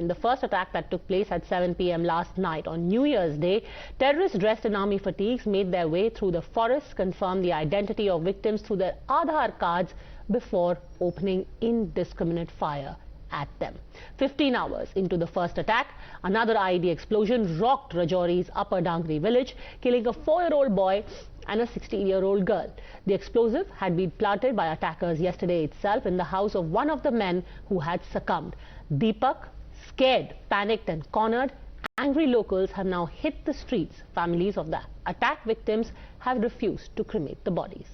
In the first attack that took place at 7 p.m. last night on New Year's Day, terrorists dressed in army fatigues made their way through the forest, confirmed the identity of victims through their Aadhaar cards before opening indiscriminate fire at them. 15 hours into the first attack, another IED explosion rocked Rajouri's Upper Dangri village, killing a 4-year-old boy and a 16-year-old girl. The explosive had been planted by attackers yesterday itself in the house of one of the men who had succumbed. Deepak, scared, panicked and cornered, angry locals have now hit the streets. Families of the attack victims have refused to cremate the bodies.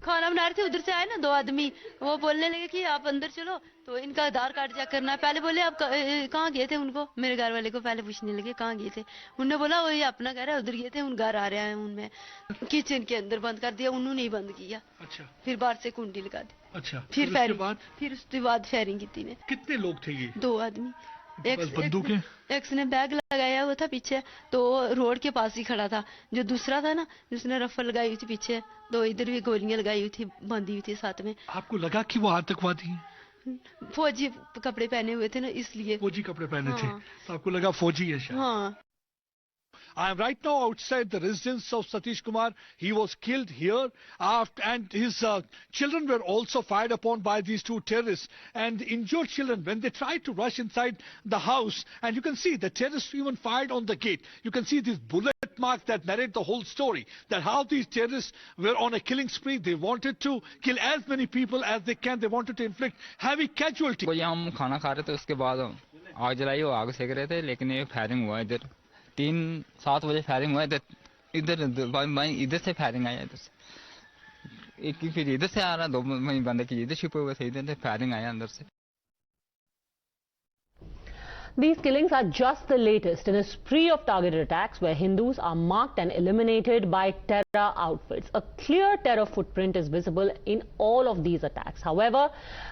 खाना बना रहे थे, उधर से आए ना दो आदमी, वो बोलने लगे कि आप अंदर चलो, तो इनका आधार कार्ड चेक करना है। पहले बोले आप कहाँ गए थे, उनको मेरे घर वाले को पहले पूछने लगे कहाँ गए थे। उन्होंने बोला वो ये अपना घर है, उधर गए थे, उन घर आ रहे हैं उनमें। किचन के अंदर बंद कर दिया, उन्होंने ही बंद किया। अच्छा। फिर बाहर से कुंडी लगा दी। अच्छा। फिर उसके बाद फायरिंग की थी। कितने लोग थे ये? 2 आदमी। एक ने बैग लगाया हुआ था पीछे, तो रोड के पास ही खड़ा था। जो दूसरा था ना, जिसने रफल लगाई हुई थी पीछे, तो इधर भी गोलियां लगाई हुई थी, बंधी हुई थी साथ में। आपको लगा कि वो आतंकवादी हैं? फौजी कपड़े पहने हुए थे ना, इसलिए। फौजी कपड़े पहने थे, तो आपको लगा फौजी है शायद। हाँ। I am right now outside the residence of Satish Kumar. He was killed here and his children were also fired upon by these 2 terrorists. And injured children, when they tried to rush inside the house, and you can see the terrorists even fired on the gate. You can see these bullet marks that narrate the whole story, that how these terrorists were on a killing spree. They wanted to kill as many people as they can. They wanted to inflict heavy casualty. हम खाना खा रहे थे, उसके बाद आग जलाई, वो आग सेक रहे थे, लेकिन ये फायरिंग हुआ इधर 3-7 बजे फायरिंग हुआ। इधर से फायरिंग आया, इधर से एक फिर इधर से आ रहा, 2 बंदे की इधर छिपे हुए थे, इधर से फायरिंग आया अंदर से। These killings are just the latest in a spree of targeted attacks where Hindus are marked and eliminated by terror outfits. A clear terror footprint is visible in all of these attacks. However,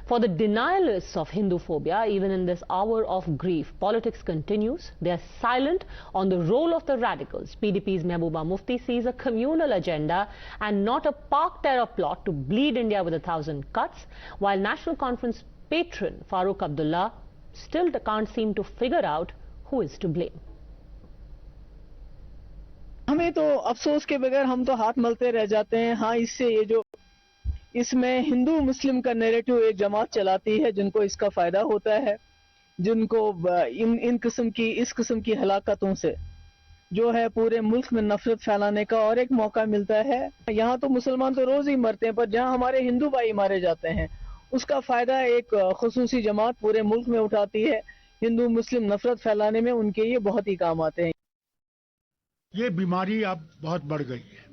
for the denialists of Hinduphobia, even in this hour of grief, politics continues. They are silent on the role of the radicals. PDP's Mehbooba Mufti sees a communal agenda and not a park terror plot to bleed India with 1,000 cuts, while National Conference patron Farooq Abdullah still can't seem to figure out who is to blame. हमें तो अफसोस के बगैर हम तो हाथ मलते रह जाते हैं। हाँ, इससे ये जो इसमें हिंदू मुस्लिम का नैरेटिव एक जमात चलाती है, जिनको इसका फायदा होता है, जिनको इस किस्म की हलाकतों से जो है पूरे मुल्क में नफरत फैलाने का और एक मौका मिलता है। यहाँ तो मुसलमान तो रोज ही मरते हैं, पर जहाँ हमारे हिंदू भाई मारे जाते हैं, उसका फायदा एक खुसूसी जमात पूरे मुल्क में उठाती है। हिंदू मुस्लिम नफरत फैलाने में उनके ये बहुत ही काम आते हैं। ये बीमारी अब बहुत बढ़ गई है।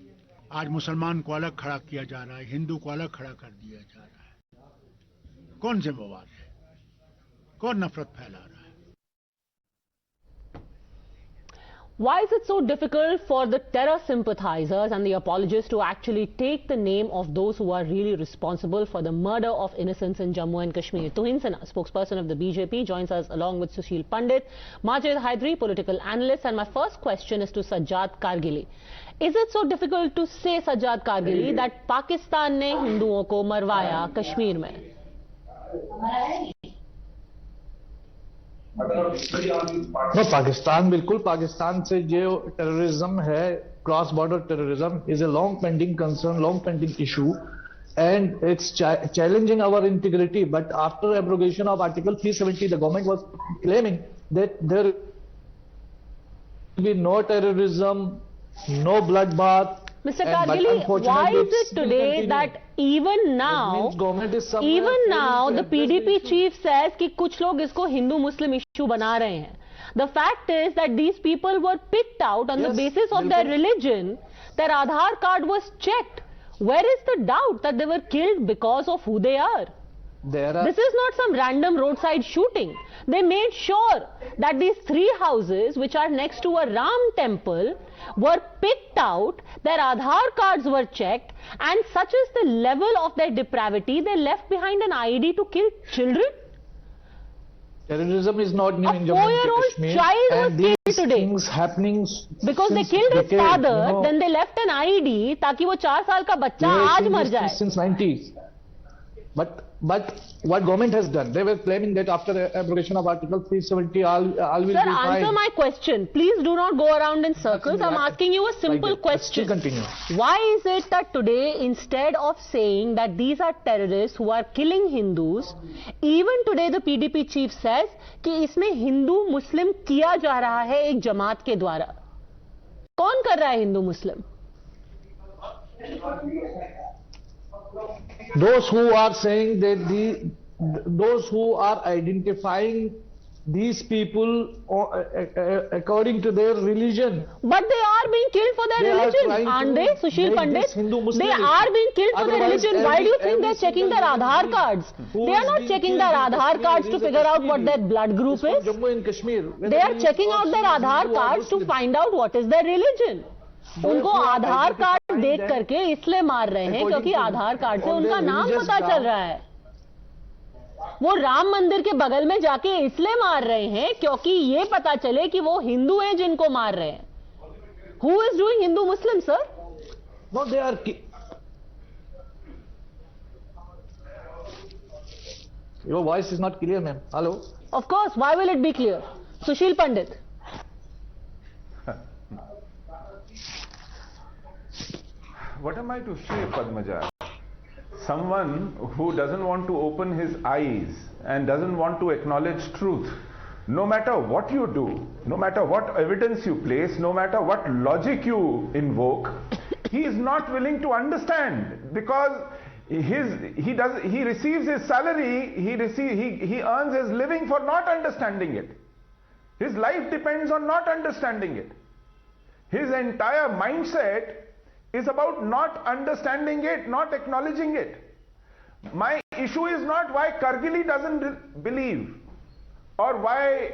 आज मुसलमान को अलग खड़ा किया जा रहा है, हिंदू को अलग खड़ा कर दिया जा रहा है। कौन जिम्मेवार है? कौन नफरत फैला रहा है? Why is it so difficult for the terror sympathizers and the apologists to actually take the name of those who are really responsible for the murder of innocents in Jammu and Kashmir? Tuhin Sinha, spokesperson of the BJP, joins us along with Sushil Pandit, Majid Hydari, political analyst. And my first question is to Sajjad Kargili. Is it so difficult to say, Sajjad Kargili, that Pakistan ने हिंदुओं को मरवाया कश्मीर में? no, Pakistan बिल्कुल, पाकिस्तान से जो terrorism है, cross border terrorism is a long pending concern, long pending issue, and it's challenging our integrity. But after abrogation of Article 370, the government was claiming that there will be no terrorism, no bloodbath. Mr. Kargili, why is it today that even now the PDP chief says कि कुछ लोग इसको Hindu-Muslim issue बना रहे हैं? The fact is that these people were picked out on the basis of their religion. Their Aadhaar card was checked. Where is the doubt that they were killed because of who they are? This is not some random roadside shooting. They made sure that these 3 houses, which are next to a Ram temple, were picked out, their Aadhaar cards were checked, and such is the level of their depravity, they left behind an IED to kill children. Terrorism is not new in Jammu and Kashmir. A 4-year-old child was killed today. Things happening because they killed his father, then they left an IED ताकि वो 4 साल का बच्चा आज मर जाए. Since 90s. But But what government has done, they were claiming that after the abrogation of Article 370, all will be Sir, fine. answer my question. Please do not go around in circles. I'm asking you a simple question. Still continue. Why is it that today, instead of saying that these are terrorists who are killing Hindus, even today the PDP chief says कि इसमें हिंदू मुस्लिम किया जा रहा है एक जमात के द्वारा? कौन कर रहा है हिंदू मुस्लिम? Those who are saying that those who are identifying these people according to their religion. But they are being killed for their religion, aren't they, Sushil Pandit? They are being killed for their religion. Why do you think they're checking their Aadhaar cards? They are not checking their Aadhaar cards to figure out what their blood group is. Jammu and Kashmir. They are checking out their Aadhaar cards to find out what is their religion. उनको आधार card देख करके इसलिए मार रहे हैं क्योंकि आधार card से उनका नाम पता चल रहा है. वो राम मंदिर के बगल में जाके इसलिए मार रहे हैं क्योंकि ये पता चले कि वो हिंदू हैं जिनको मार रहे हैं. Who is doing Hindu Muslim, sir? No, they are. Your voice is not clear, ma'am. Hello. Of course. Why will it be clear? Sushil Pandit. What am I to say, Padmaja? Someone who doesn't want to open his eyes and doesn't want to acknowledge truth, no matter what you do, no matter what evidence you place, no matter what logic you invoke, he is not willing to understand because he receives his salary, he earns his living for not understanding it. His life depends on not understanding it. His entire mindset is about not understanding it, not acknowledging it. My issue is not why Kargili doesn't believe or why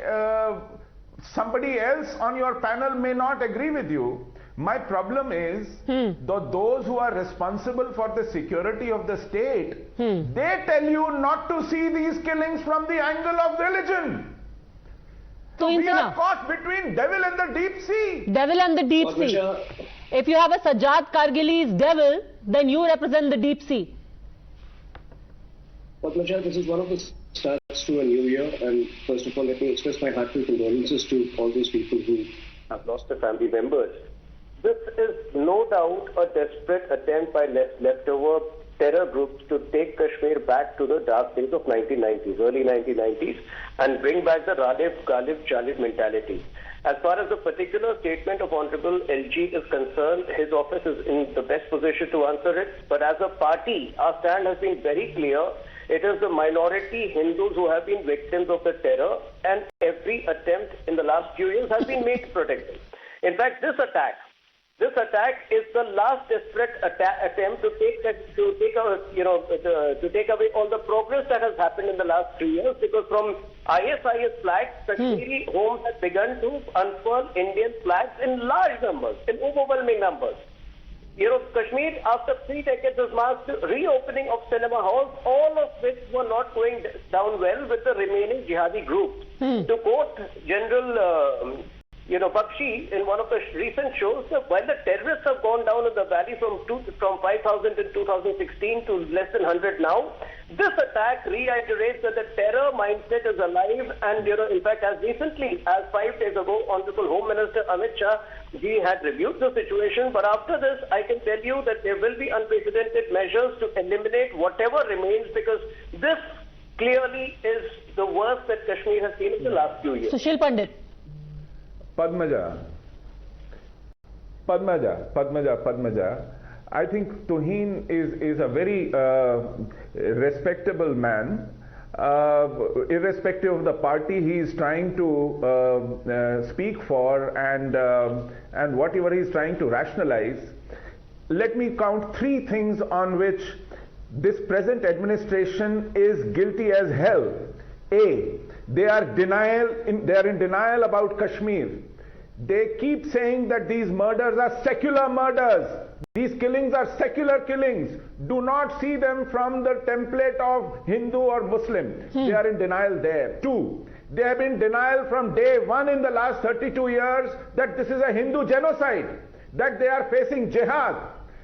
somebody else on your panel may not agree with you. My problem is those who are responsible for the security of the state, they tell you not to see these killings from the angle of religion. So we are caught between devil and the deep sea. Devil and the deep sea. If you have a Sajjad Kargili's devil, then you represent the deep sea. Padmaja, this is one of the starts to a new year, and first of all, let me express my heartfelt condolences to all those people who have lost their family members. This is no doubt a desperate attempt by leftover terror groups to take Kashmir back to the dark days of 1990s, early 1990s, and bring back the Radif, Ghalib, Jalib mentality. As far as the particular statement of Honorable LG is concerned, his office is in the best position to answer it. But as a party, our stand has been very clear. It is the minority Hindus who have been victims of the terror, and every attempt in the last few years has been made to protect them. In fact, this attack is the last desperate attempt to take away all the progress that has happened in the last 3 years, because from ISIS flags, Kashmiri homes have begun to unfurl Indian flags in large numbers, in overwhelming numbers. Kashmir, after 3 decades, has marked reopening of cinema halls, all of which were not going down well with the remaining jihadi groups. To quote General Bakshi in one of the recent shows, while the terrorists have gone down in the valley from 5,000 in 2016 to less than 100 now, this attack reiterates that the terror mindset is alive. And in fact, as recently as 5 days ago, Honorable Home Minister Amit Shah he had reviewed the situation. But after this, I can tell you that there will be unprecedented measures to eliminate whatever remains, because this clearly is the worst that Kashmir has seen in the last few years. Sushil Pandit. Padmaja. I think Tuhin is a very respectable man. Irrespective of the party he is trying to speak for and whatever he is trying to rationalize. Let me count 3 things on which this present administration is guilty as hell. A, they are in denial about Kashmir. They keep saying that these murders are secular murders. These killings are secular killings. Do not see them from the template of Hindu or Muslim. They are in denial there. 2, they have been in denial from day 1 in the last 32 years that this is a Hindu genocide, that they are facing jihad.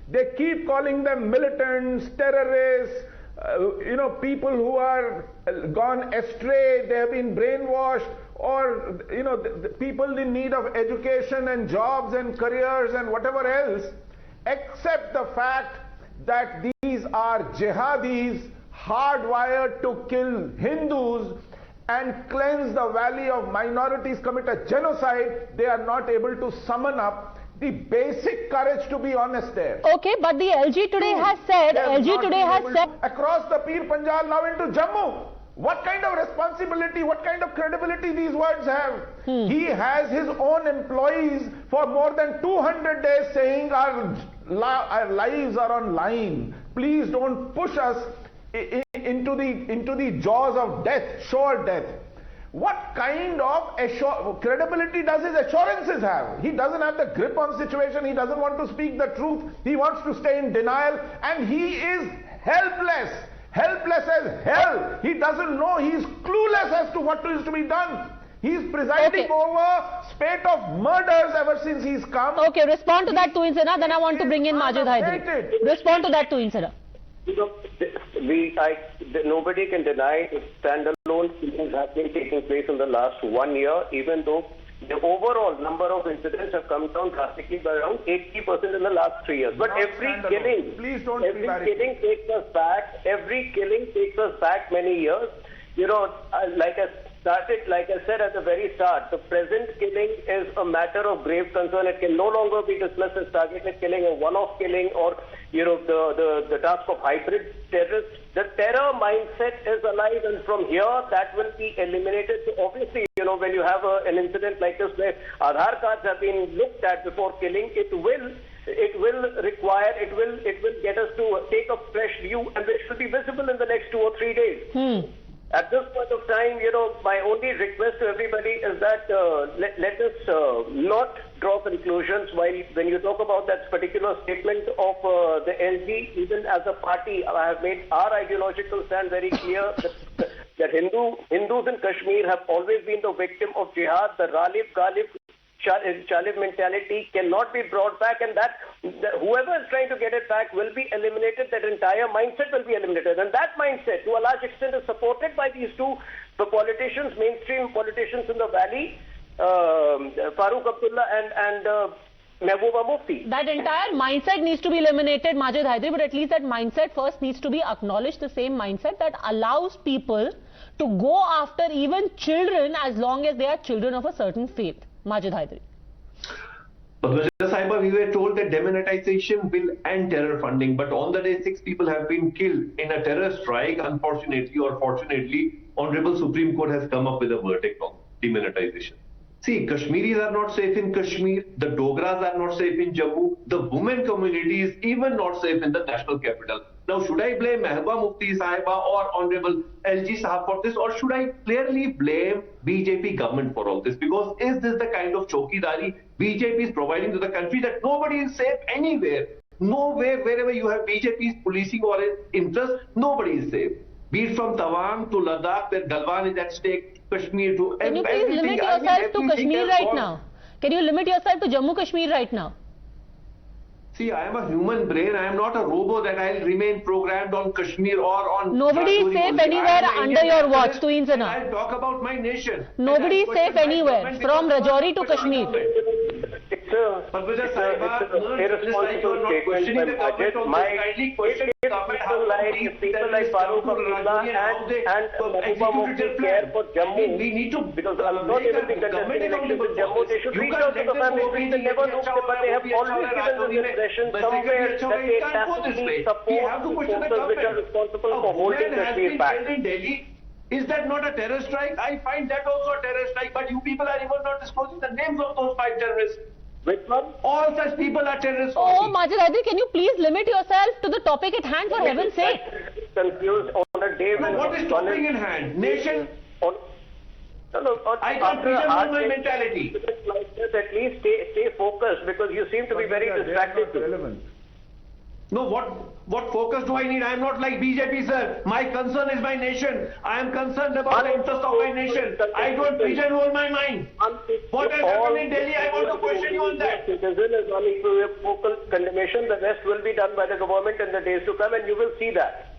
They keep calling them militants, terrorists, people who are gone astray, they have been brainwashed, or the people in need of education and jobs and careers and whatever else, accept the fact that these are jihadis hardwired to kill Hindus and cleanse the valley of minorities, commit a genocide. They are not able to summon up the basic courage to be honest there. Okay, but the LG today has said, across the Pir Panjal now into Jammu. What kind of responsibility, what kind of credibility these words have? He has his own employees for more than 200 days saying our lives are on line. Please don't push us into the jaws of death, sure death. What kind of credibility does his assurances have? He doesn't have the grip on situation. He doesn't want to speak the truth. He wants to stay in denial, and he is helpless. Helpless as hell. He doesn't know. He is clueless as to what is to be done. He is presiding over spate of murders ever since he's come. Okay, respond to that, Tuinsena. Then I want to bring in Majid Haidari. Respond to that, Tuinsena. Nobody can deny standalone killings have been taking place in the last 1 year, even though the overall number of incidents have come down drastically by around 80% in the last 3 years. But every killing takes us back. Every killing takes us back many years. Like I said at the very start, the present killing is a matter of grave concern. It can no longer be dismissed as targeted killing or one-off killing or the task of hybrid terrorists. The terror mindset is alive, and from here that will be eliminated. So obviously, when you have an incident like this where Aadhaar cards have been looked at before killing, it will get us to take a fresh view, and which will be visible in the next 2 or 3 days. At this point of time, my only request to everybody is that let us not draw conclusions when you talk about that particular statement of the LG. Even as a party, I have made our ideological stand very clear that Hindus in Kashmir have always been the victim of jihad. The Ghalib Chalib mentality cannot be brought back, and that whoever is trying to get it back will be eliminated. That entire mindset will be eliminated, and that mindset to a large extent is supported by these two politicians, mainstream politicians in the valley, Farooq Abdullah and Mehbooba Mufti. That entire mindset needs to be eliminated, Majid Haidari, but at least that mindset first needs to be acknowledged, the same mindset that allows people to go after even children as long as they are children of a certain faith. Majid Haidari. Padmaja Sahiba, we were told that demonetization will end terror funding, but on the day 6 people have been killed in a terror strike. Unfortunately or fortunately, Honorable Supreme Court has come up with a verdict on demonetization. See, Kashmiris are not safe in Kashmir, the Dogras are not safe in Jammu, the women community is even not safe in the national capital. Now, should I blame Mehbooba Mufti Sahiba or Honorable LG Sahab for this, or should I clearly blame BJP government for all this? Because is this the kind of chokidari BJP is providing to the country, that nobody is safe anywhere? Nowhere, wherever you have BJP's policing or interest, nobody is safe. Be it from Tawang to Ladakh, where Galwan is at stake, Kashmir to Can you please limit yourself to Kashmir right now? Can you limit yourself to Jammu Kashmir right now? See, I am a human brain. I am not a robot that I'll remain programmed on Kashmir or on... Nobody is safe anywhere under your watch, Tuinsena. I'll talk about my nation. Nobody is safe anywhere, from Rajouri to Kashmir. It's a irresponsible statement by Majid. People like Farooq Abdullah and Mehbooba Mufti care for Jammu, because I'm not able to contesting elections in Jammu. They should reach out to the families. They never looked, but they have always given the impression somewhere that they tacitly support the forces which are responsible for holding Kashmir back. Is that not a terror strike? I find that also a terror strike, but you people are even not disclosing the names of those 5 terrorists. Which one? All such people are terrorists. Oh, Majid Haidari, can you please limit yourself to the topic at hand, for heaven's sake? Confused on a day when... What is topic in hand? Nation? I can't vision on my mentality. Like this, at least stay focused, because you seem to be very distracted. No, what focus do I need? I am not like BJP, sir. My concern is my nation. I am concerned about the interest of my nation. I don't pigeonhole my mind. What has happened in Delhi, I want to question you on that. Citizen is only through a vocal condemnation. The rest will be done by the government in the days to come, and you will see that.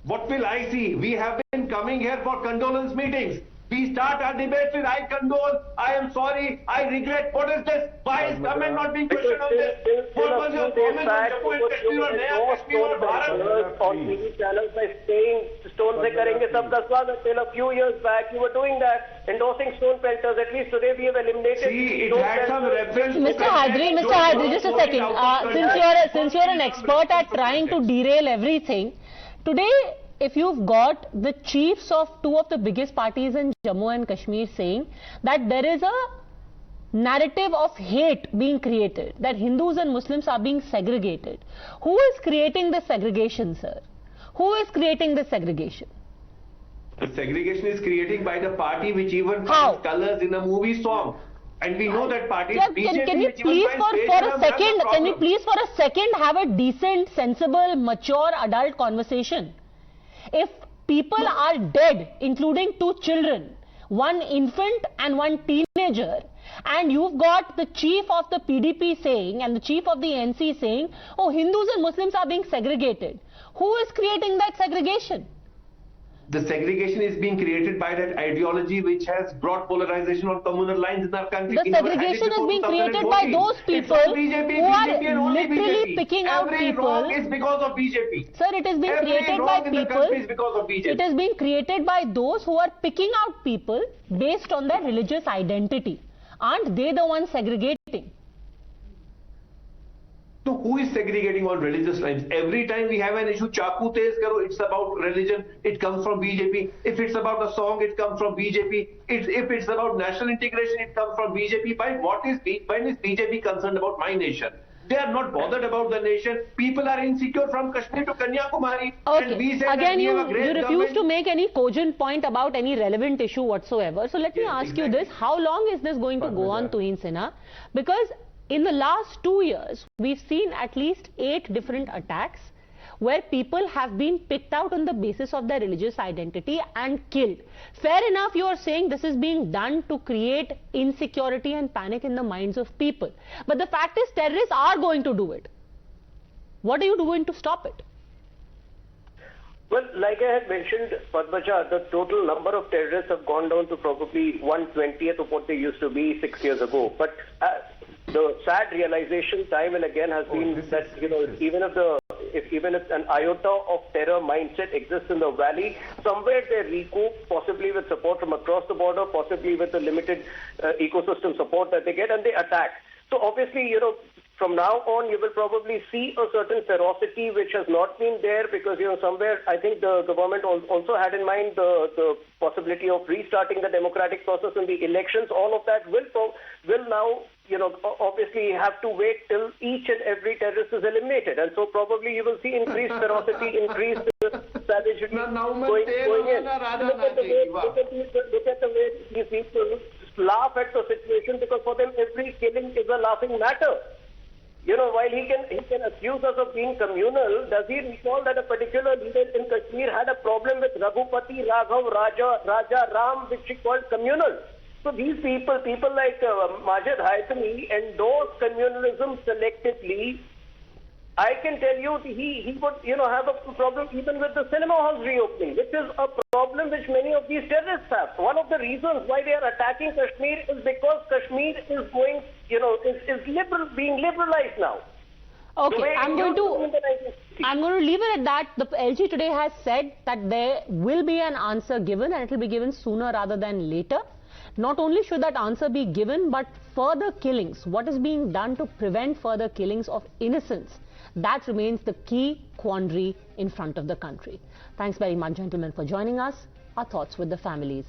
What will I see? We have been coming here for condolence meetings. We start our debates with I condole, I am sorry, I regret. What is this? Why is government not being questioned on this? What was your comment on Jammu and Kashmir or Naya Kashmir or Bharat? On TV channels by saying stone se karenge sab ka swagat. Till a few years back you were doing that, endorsing stone pelters. At least today we have eliminated. See, it had some reference. Mr. Hadri, just a second. Since you're an expert at trying to derail everything, today, if you've got the chiefs of two of the biggest parties in Jammu and Kashmir saying that there is a narrative of hate being created, that Hindus and Muslims are being segregated. Who is creating the segregation, sir? Who is creating the segregation? The segregation is created by the party which even finds colors in a movie song. And we know that party can you please for a second have a decent, sensible, mature adult conversation? If people are dead, including 2 children, 1 infant and 1 teenager, and you've got the chief of the PDP saying and the chief of the NC saying, oh, Hindus and Muslims are being segregated. Who is creating that segregation? The segregation is being created by that ideology which has brought polarization on communal lines in our country. The segregation is being created by those people who are literally picking out people. Every wrong is because of BJP. Sir, it is being created by people. Is because of BJP. It is being created by those who are picking out people based on their religious identity. Aren't they the ones segregating? So who is segregating on religious lines? Every time we have an issue, chaku tez karo, it's about religion, it comes from BJP. If it's about a song, it comes from BJP. If it's about national integration, it comes from BJP. When is BJP concerned about my nation? They are not bothered about the nation. People are insecure from Kashmir to Kanyakumari. Okay. And we say again, you refuse government. to make any cogent point about any relevant issue whatsoever. So let me ask you this. How long is this going to go on, Tuhin Sinha? Because in the last 2 years, we've seen at least 8 different attacks where people have been picked out on the basis of their religious identity and killed. Fair enough, you are saying this is being done to create insecurity and panic in the minds of people. But the fact is, terrorists are going to do it. What are you doing to stop it? Well, like I had mentioned, Padmaja, the total number of terrorists have gone down to probably 1/20th of what they used to be 6 years ago. But the sad realization time and again has been that, you know, even if an iota of terror mindset exists in the valley, somewhere they recoup, possibly with support from across the border, possibly with the limited ecosystem support that they get, and they attack. So obviously, you know, from now on, you will probably see a certain ferocity which has not been there because, you know, somewhere I think the government also had in mind the possibility of restarting the democratic process in the elections. All of that will now, you know, obviously have to wait till each and every terrorist is eliminated. And so probably you will see increased ferocity, increased savagery going in. Look at the way these people laugh at the situation because for them every killing is a laughing matter. You know, while he can accuse us of being communal, does he recall that a particular leader in Kashmir had a problem with Raghupati, Raghav, Raja Ram, which he called communal? So these people like Sajjad Kargili endorse communalism selectively. I can tell you he would, you know, have a problem even with the cinema halls reopening, which is a problem which many of these terrorists have. One of the reasons why they are attacking Kashmir is because Kashmir is going, you know, is being liberalized now. Okay, I'm going to leave it at that. The LG today has said that there will be an answer given and it will be given sooner rather than later. Not only should that answer be given, but further killings, what is being done to prevent further killings of innocents, that remains the key quandary in front of the country. Thanks very much, gentlemen, for joining us. Our thoughts with the families.